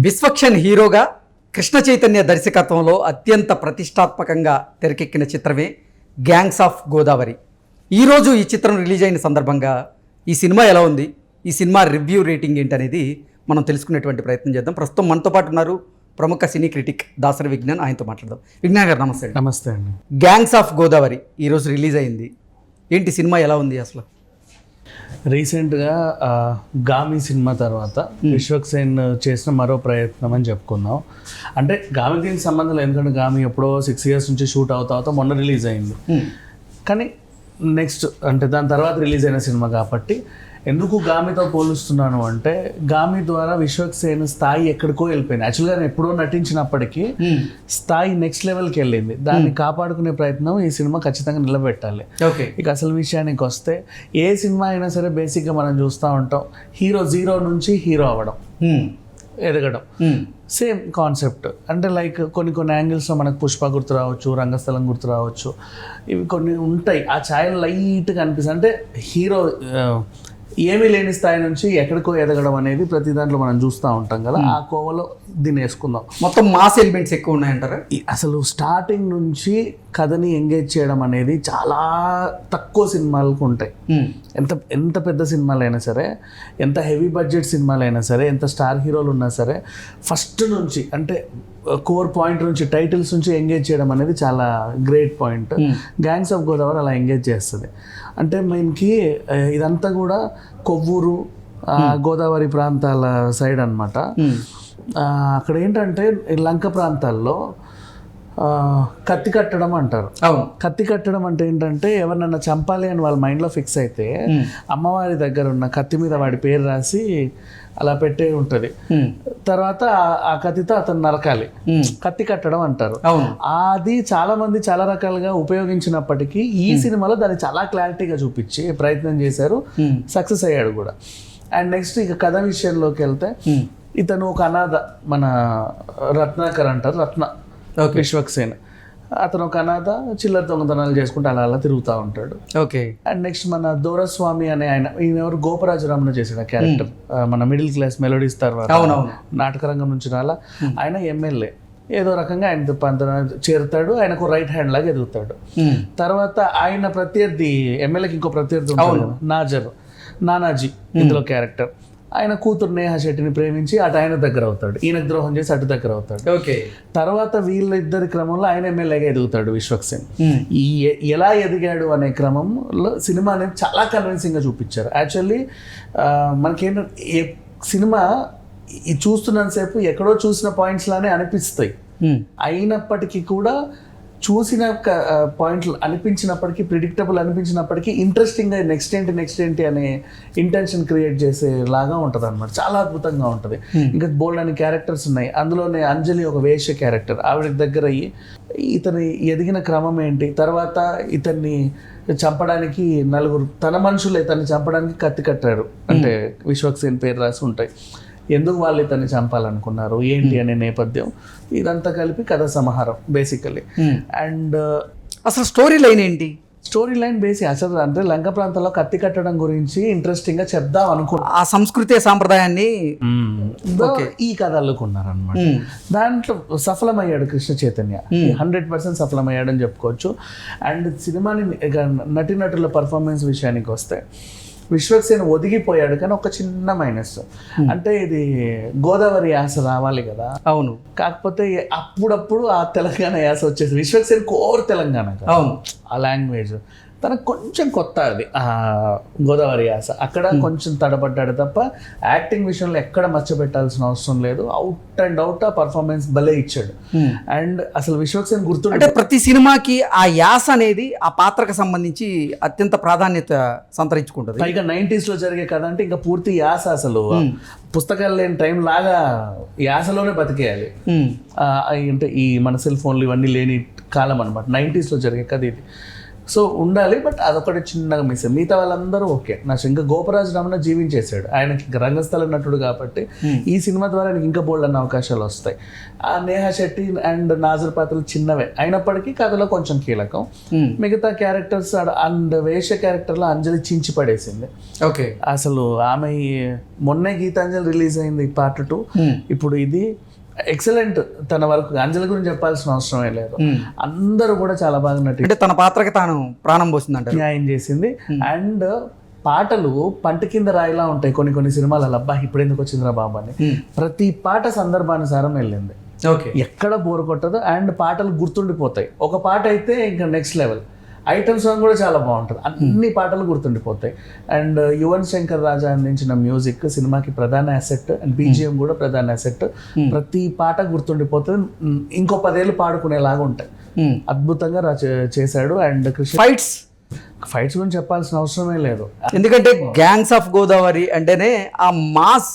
విశ్వక్షన్ హీరోగా కృష్ణ చైతన్య దర్శకత్వంలో అత్యంత ప్రతిష్టాత్మకంగా తెరకెక్కిన చిత్రమే గ్యాంగ్స్ ఆఫ్ గోదావరి. ఈరోజు ఈ చిత్రం రిలీజ్ అయిన సందర్భంగా ఈ సినిమా ఎలా ఉంది, ఈ సినిమా రివ్యూ రేటింగ్ ఏంటనేది మనం తెలుసుకునేటువంటి ప్రయత్నం చేద్దాం. ప్రస్తుతం మనతో పాటు ఉన్నారు ప్రముఖ సినీ క్రిటిక్ దాసరి విజ్ఞాన్. ఆయనతో మాట్లాడదాం. విజ్ఞాన్ గారు నమస్తే. నమస్తే అండి. గ్యాంగ్స్ ఆఫ్ గోదావరి ఈరోజు రిలీజ్ అయింది. ఏంటి సినిమా ఎలా ఉంది అసలు? రీసెంట్గా గామి సినిమా తర్వాత విశ్వక్సేన్ చేసిన మరో ప్రయత్నం అని చెప్పుకుందాం. అంటే గామికి దీనికి సంబంధం లేదు, ఎందుకంటే గామి ఎప్పుడో 6 years నుంచి షూట్ అవుతా మొన్న రిలీజ్ అయింది. కానీ నెక్స్ట్ అంటే దాని తర్వాత రిలీజ్ అయిన సినిమా కాబట్టి ఎందుకు గామితో పోలుస్తున్నాను అంటే, గామి ద్వారా విశ్వక్సేన్ స్థాయి ఎక్కడికో వెళ్ళిపోయింది. యాక్చువల్గా నేను ఎప్పుడో నటించినప్పటికీ స్థాయి నెక్స్ట్ లెవెల్కి వెళ్ళింది. దాన్ని కాపాడుకునే ప్రయత్నం ఈ సినిమా ఖచ్చితంగా నిలబెట్టాలి. ఇక అసలు విషయానికి వస్తే, ఏ సినిమా అయినా సరే బేసిక్గా మనం చూస్తూ ఉంటాం, హీరో 0 నుంచి హీరో అవ్వడం, ఎదగడం, సేమ్ కాన్సెప్ట్. అంటే లైక్ కొన్ని యాంగిల్స్లో మనకు పుష్ప గుర్తు రావచ్చు, రంగస్థలం గుర్తు రావచ్చు, ఇవి కొన్ని ఉంటాయి. ఆ ఛాయలు లైట్గా అనిపిస్తుంది. అంటే హీరో ఏమీ లేని స్థాయి నుంచి ఎక్కడికో ఎదగడం అనేది ప్రతి దాంట్లో మనం చూస్తూ ఉంటాం కదా. ఆ కోవలో దీన్ని వేసుకుందాం. మొత్తం మాస్ ఎలిమెంట్స్ ఎక్కువ ఉన్నాయంటారా? అసలు స్టార్టింగ్ నుంచి కథని ఎంగేజ్ చేయడం అనేది చాలా తక్కువ సినిమాలకు ఉంటాయి. ఎంత పెద్ద సినిమాలైనా సరే, ఎంత హెవీ బడ్జెట్ సినిమాలైనా సరే, ఎంత స్టార్ హీరోలు ఉన్నా సరే, ఫస్ట్ నుంచి అంటే కోర్ పాయింట్ నుంచి, టైటిల్స్ నుంచి ఎంగేజ్ చేయడం అనేది చాలా great point. Gangs of Godavari అలా ఎంగేజ్ చేస్తుంది. అంటే మనకి ఇదంతా కూడా కొవ్వూరు, గోదావరి ప్రాంతాల సైడ్ అనమాట. అక్కడ ఏంటంటే లంక ప్రాంతాల్లో కత్తి కట్టడం అంటారు. కత్తి కట్టడం అంటే ఏంటంటే, ఎవరినన్నా చంపాలి అని వాళ్ళ మైండ్లో ఫిక్స్ అయితే అమ్మవారి దగ్గర ఉన్న కత్తి మీద వాడి పేరు రాసి అలా పెట్టే ఉంటుంది. తర్వాత ఆ కత్తితో అతను నరకాలి. కత్తి కట్టడం అంటారు. అది చాలా మంది చాలా రకాలుగా ఉపయోగించినప్పటికీ ఈ సినిమాలో దాన్ని చాలా క్లారిటీగా చూపించి ప్రయత్నం చేశారు. సక్సెస్ అయ్యాడు కూడా. అండ్ నెక్స్ట్ ఇక కథ విషయంలోకి వెళ్తే, ఇతను ఒక అనాథ, మన రత్నాకర్ అంటారు, రత్న విశ్వక్సేన్. అతను ఒక అనాథ, చిల్లర దొంగతనాలు చేసుకుంటూ అలా తిరుగుతూ ఉంటాడు. అండ్ నెక్స్ట్ మన దోరస్వామి అనే ఈయన ఎవరు, గోపరాజరామన్ చేసిన క్యారెక్టర్, మన మిడిల్ క్లాస్ మెలోడీస్ తర్వాత నాటకరంగం నుంచి రాలా, ఆయన ఎమ్మెల్యే. ఏదో రకంగా ఆయన చేరుతాడు, ఆయనకు రైట్ హ్యాండ్ లాగా ఎదుగుతాడు. తర్వాత ఆయన ప్రత్యర్థి, ఎమ్మెల్యేకి ఇంకో ప్రత్యర్థి ఉంటాడు, నానాజీ ఇందులో క్యారెక్టర్. ఆయన కూతురు నేహా శెట్టిని ప్రేమించి అటు ఆయన దగ్గర అవుతాడు, ఈయనకు ద్రోహం చేసి అటు దగ్గర అవుతాడు. తర్వాత వీళ్ళిద్దరి క్రమంలో ఆయన ఎమ్మెల్యేగా ఎదుగుతాడు విశ్వక్సేన్. ఈ ఎలా ఎదిగాడు అనే క్రమంలో సినిమా అనేది చాలా కన్విన్సింగ్గా చూపించారు. యాక్చువల్లీ మనకేంటంటే, సినిమా చూస్తున్నంతసేపు ఎక్కడో చూసిన పాయింట్స్ లానే అనిపిస్తాయి. అయినప్పటికీ కూడా చూసిన పాయింట్లు అనిపించినప్పటికీ, ప్రిడిక్టబుల్ అనిపించినప్పటికీ, ఇంట్రెస్టింగ్గా నెక్స్ట్ ఏంటి అనే ఇంటెన్షన్ క్రియేట్ చేసేలాగా ఉంటుంది అనమాట. చాలా అద్భుతంగా ఉంటుంది. ఇంకా బోల్డ్ అని క్యారెక్టర్స్ ఉన్నాయి. అందులోనే అంజలి ఒక వేశ్య క్యారెక్టర్. ఆవిడకి దగ్గర అయ్యి ఇతని ఎదిగిన క్రమం ఏంటి, తర్వాత ఇతన్ని చంపడానికి నలుగురు తన మనుషులు ఇతన్ని చంపడానికి కత్తి కట్టారు, అంటే విశ్వక్సేన్ పేరు రాసి ఉంటాయి. ఎందుకు వాళ్ళు ఇతన్ని చంపాలనుకున్నారు ఏంటి అనే నేపథ్యం, ఇదంతా కలిపి కథ సమాహారం బేసికలీ. అండ్ అసలు స్టోరీ లైన్ ఏంటి? స్టోరీ లైన్ అసలు అంటే లంక ప్రాంతంలో కత్తి కట్టడం గురించి ఇంట్రెస్టింగ్ గా చెప్దాం అనుకున్నా. ఆ సంస్కృతి సాంప్రదాయాన్ని ఈ కథ అల్లుకున్నారనమాట. దాంట్లో సఫలమయ్యాడు కృష్ణ చైతన్య, 100% సఫలమయ్యాడని చెప్పుకోవచ్చు. అండ్ సినిమాని నటీనటుల పర్ఫార్మెన్స్ విషయానికి వస్తే, విశ్వక్సేన్ ఒదిగిపోయాడు, కానీ ఒక చిన్న మైనస్ అంటే, ఇది గోదావరి యాస రావాలి కదా. అవును. కాకపోతే అప్పుడప్పుడు ఆ తెలంగాణ యాస వచ్చేసి, విశ్వక్సేన్ కోర్ తెలంగాణ, అవును, ఆ లాంగ్వేజ్ తనకు కొంచెం కొత్త, అది గోదావరి యాస. అక్కడ కొంచెం తడబడ్డాడు తప్ప యాక్టింగ్ విషయంలో ఎక్కడ మర్చిపెట్టాల్సిన అవసరం లేదు. అవుట్ అండ్ అవుట్ ఆ పర్ఫార్మెన్స్ భలే ఇచ్చాడు. అండ్ అసలు విశ్వక్సేన్ గుర్తు, అంటే ప్రతి సినిమాకి ఆ యాస అనేది ఆ పాత్రకు సంబంధించి అత్యంత ప్రాధాన్యత సంతరించుకుంటుంది. పైగా 90s లో జరిగే కథ అంటే ఇంకా పూర్తి యాస, అసలు పుస్తకాలు లేని టైం లాగా యాసలోనే బతికేయాలి. అంటే ఈ మన సెల్ ఫోన్లు ఇవన్నీ లేని కాలం అనమాట. 90s లో జరిగే కథ ఇది. సో ఉండాలి, బట్ అదొకటి చిన్నగా మిస్. మిగతా వాళ్ళందరూ ఓకే. ఇంకా గోపరాజ్ రమణ జీవించేశాడు, ఆయనకి రంగస్థల నటుడు కాబట్టి ఈ సినిమా ద్వారా ఆయనకి ఇంకా బోల్డ్ అన్న అవకాశాలు వస్తాయి. ఆ నేహా శెట్టి అండ్ నాజర్ పాత్రలు చిన్నవే అయినప్పటికీ కథలో కొంచెం కీలకం. మిగతా క్యారెక్టర్స్ అండ్ వేష క్యారెక్టర్లో అంజలి చించి పడేసింది. ఓకే, అసలు ఆమె మొన్నే గీతాంజలి రిలీజ్ అయింది పార్ట్ 2, ఇప్పుడు ఇది ఎక్సలెంట్. తన వరకు అంజలి గురించి చెప్పాల్సిన అవసరమే లేదు, అందరూ కూడా చాలా బాగా అంటే తన పాత్రకి తాను ప్రాణం పోసిందంట, న్యాయం చేసింది. అండ్ పాటలు పంట కింద రాయిలా ఉంటాయి కొన్ని కొన్ని సినిమాలలో. అబ్బా ఇప్పుడు ఎందుకు వచ్చిందిరా బాబు అని ప్రతి పాట సందర్భానుసారం వెళ్ళింది, ఎక్కడ బోర్ కొట్టదు. అండ్ పాటలు గుర్తుండిపోతాయి. ఒక పాట అయితే ఇంకా నెక్స్ట్ లెవెల్. ఐటమ్ సాంగ్ కూడా చాలా బాగుంటుంది, అన్ని పాటలు గుర్తుండిపోతాయి. అండ్ యువన్ శంకర్ రాజా అందించిన మ్యూజిక్ సినిమాకి ప్రధాన అసెట్, అండ్ బీజిఎం కూడా ప్రధాన అసెట్. ప్రతి పాట గుర్తుండిపోతుంది, ఇంకో 10 ఏళ్ళు పాడుకునేలాగా ఉంటాయి. అద్భుతంగా చేశాడు. అండ్ ఫైట్స్ గురించి చెప్పాల్సిన అవసరమే లేదు, ఎందుకంటే గ్యాంగ్స్ ఆఫ్ గోదావరి అంటేనే ఆ మాస్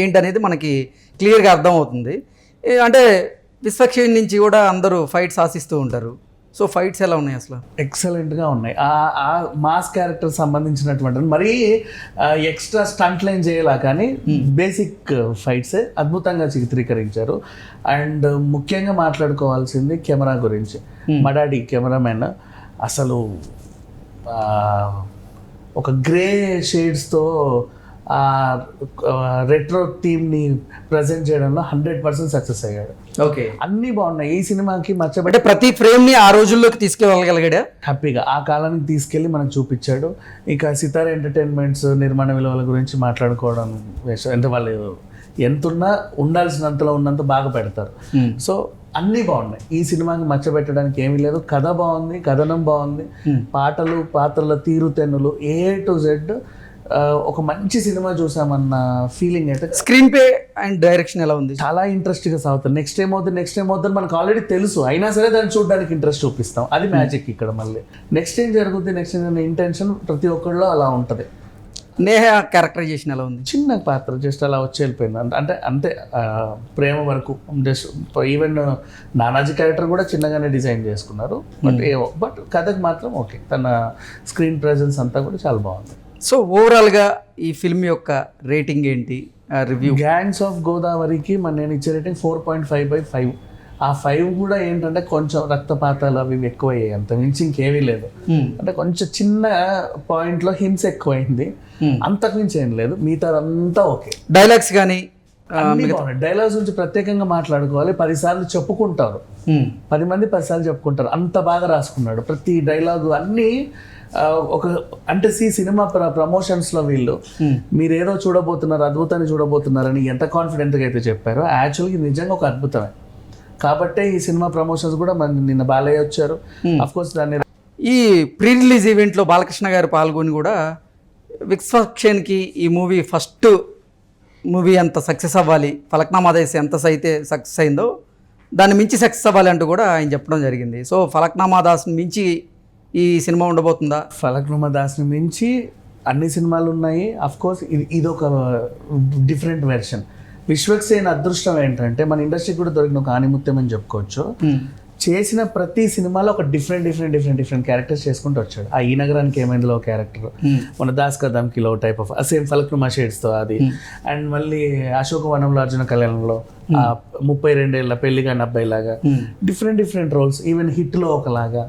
ఏంటనేది మనకి క్లియర్గా అర్థం అవుతుంది. అంటే విశ్వక్షేణ్ నుంచి కూడా అందరూ ఫైట్స్ ఆశిస్తూ ఉంటారు. సో ఫైట్స్ ఎలా ఉన్నాయి అసలు? ఎక్సలెంట్గా ఉన్నాయి. ఆ మాస్ క్యారెక్టర్ సంబంధించినటువంటి మరీ ఎక్స్ట్రా స్టంట్ లైన్ చేయాల, కానీ బేసిక్ ఫైట్సే అద్భుతంగా చిత్రీకరించారు. అండ్ ముఖ్యంగా మాట్లాడుకోవాల్సింది కెమెరా గురించి. మడాడి కెమెరామెన్ అసలు ఒక గ్రే షేడ్స్తో రెట్రో థీమ్ని ప్రజెంట్ చేయడంలో 100% సక్సెస్ అయ్యాడు. ఓకే, అన్నీ బాగున్నాయి ఈ సినిమాకి. అంటే ప్రతి ఫ్రేమ్ని ఆ రోజుల్లోకి తీసుకెళ్ళగలిగాడా హ్యాపీగా, ఆ కాలానికి తీసుకెళ్ళి మనకు చూపించాడు. ఇక సితార ఎంటర్టైన్మెంట్స్ నిర్మాణ విలువల గురించి మాట్లాడుకోవడం అంటే వాళ్ళు ఎంతున్నా ఉండాల్సినంతలో ఉన్నంత బాగా పెడతారు. సో అన్నీ బాగున్నాయి ఈ సినిమాకి, మర్చిపెట్టడానికి ఏమీ లేదు. కథ బాగుంది, కథనం బాగుంది, పాటలు, పాత్రల తీరుతెన్నులు A to Z ఒక మంచి సినిమా చూసామన్న ఫీలింగ్ అయితే. స్క్రీన్ ప్లే అండ్ డైరెక్షన్ ఎలా ఉంది? చాలా ఇంట్రెస్ట్గా సాగుతుంది. నెక్స్ట్ టైం అవుతుంది మనకు ఆల్రెడీ తెలుసు, అయినా సరే దాన్ని చూడడానికి ఇంట్రెస్ట్ చూపిస్తాం. అది మ్యాజిక్ ఇక్కడ. మళ్ళీ నెక్స్ట్ ఏం జరుగుతుంది, నెక్స్ట్ ఇంటెన్షన్ ప్రతి ఒక్కళ్ళలో అలా ఉంటుంది. నేహా క్యారెక్టరైజేషన్ ఎలా ఉంది? చిన్న పాత్ర, జస్ట్ అలా వచ్చి వెళ్ళిపోయింది. అంటే అంతే, ప్రేమ వరకు. జస్ట్ ఈవెన్ నానాజీ క్యారెక్టర్ కూడా చిన్నగానే డిజైన్ చేసుకున్నారు. బట్ కథకు మాత్రం ఓకే, తన స్క్రీన్ ప్రెజెన్స్ అంతా కూడా చాలా బాగుంది. సో ఓవరాల్గా ఈ ఫిల్మ్ యొక్క రేటింగ్ ఏంటి, రివ్యూ? గ్యాంగ్స్ ఆఫ్ గోదావరికి నేను ఇచ్చే రేటింగ్ 4.5/5. ఆ 5 కూడా ఏంటంటే కొంచెం రక్తపాతాలు అవి ఎక్కువయ్యాయి, అంత మించి ఇంకేమీ లేదు. అంటే కొంచెం చిన్న పాయింట్లో హింస ఎక్కువైంది, అంతకు మించి ఏం లేదు. మిగతా అంతా ఓకే. డైలాగ్స్ కానీ డైలాగ్స్ గురించి ప్రత్యేకంగా మాట్లాడుకోవాలి. 10 సార్లు చెప్పుకుంటారు, 10 మంది 10 సార్లు చెప్పుకుంటారు, అంత బాగా రాసుకున్నాడు ప్రతి డైలాగు. అన్నీ ఒక అంటే సినిమా ప్రమోషన్స్లో వీళ్ళు మీరేదో చూడబోతున్నారు, అద్భుతాన్ని చూడబోతున్నారని ఎంత కాన్ఫిడెంట్గా అయితే చెప్పారో, యాక్చువల్గా నిజంగా ఒక అద్భుతమే. కాబట్టే ఈ సినిమా ప్రమోషన్స్ కూడా నిన్న బాలయ్య వచ్చారు. అఫ్కోర్స్ దాన్ని ఈ ప్రీ రిలీజ్ ఈవెంట్లో బాలకృష్ణ గారు పాల్గొని కూడా విశ్వక్షేణ్కి ఈ మూవీ ఫస్ట్ మూవీ అంత సక్సెస్ అవ్వాలి, ఫలక్నామా దాస్ ఎంత అయితే సక్సెస్ అయిందో దాన్ని మించి సక్సెస్ అవ్వాలి అంటూ కూడా ఆయన చెప్పడం జరిగింది. సో ఫలక్నామా దాస్ని మించి ఈ సినిమా ఉండబోతుందా? ఫలక్నామా దాస్ని మించి అన్ని సినిమాలు ఉన్నాయి. అఫ్కోర్స్ ఇదొక డిఫరెంట్ వెర్షన్. విశ్వక్సేన్ అదృష్టం ఏంటంటే మన ఇండస్ట్రీకి కూడా దొరికిన ఒక ఆనిముత్యం అని చెప్పుకోవచ్చు. చేసిన ప్రతి సినిమాలో ఒక డిఫరెంట్ క్యారెక్టర్స్ చేసుకుంటూ వచ్చాడు. ఆ ఈ నగరానికి ఏమైందిలో ఒక క్యారెక్టర్, మన దాస్ కదమ్కిలో టైప్ ఆఫ్ సేమ్ ఫలక్నుమా షేడ్స్తో అది. అండ్ మళ్ళీ అశోక వనంలో అర్జున కళ్యాణంలో 32 ఏళ్ళ పెళ్లిగాని అబ్బాయిలాగా డిఫరెంట్ రోల్స్. ఈవెన్ హిట్లో ఒకలాగా,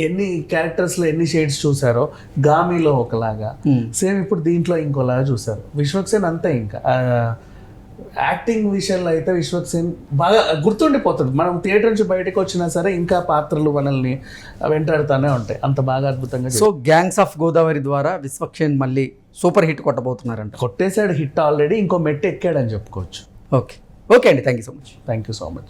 ఎన్ని క్యారెక్టర్స్లో ఎన్ని షేడ్స్ చూసారో, గామిలో ఒకలాగా, సేమ్ ఇప్పుడు దీంట్లో ఇంకోలాగా చూసారు. విశ్వక్సేన్ అంతే. ఇంకా యాక్టింగ్ విషయంలో అయితే విశ్వక్సేన్ బాగా గుర్తుండిపోతుంది. మనం థియేటర్ నుంచి బయటకు వచ్చినా సరే ఇంకా పాత్రలు మనల్ని వెంటాడుతూనే ఉంటాయి, అంత బాగా అద్భుతంగా. సో గ్యాంగ్స్ ఆఫ్ గోదావరి ద్వారా విశ్వక్సేన్ మళ్ళీ సూపర్ హిట్ కొట్టబోతున్నారంట. కొట్టేశాడు హిట్ ఆల్రెడీ, ఇంకో మెట్టు ఎక్కాడని చెప్పుకోవచ్చు. ఓకే అండి, థ్యాంక్ యూ సో మచ్.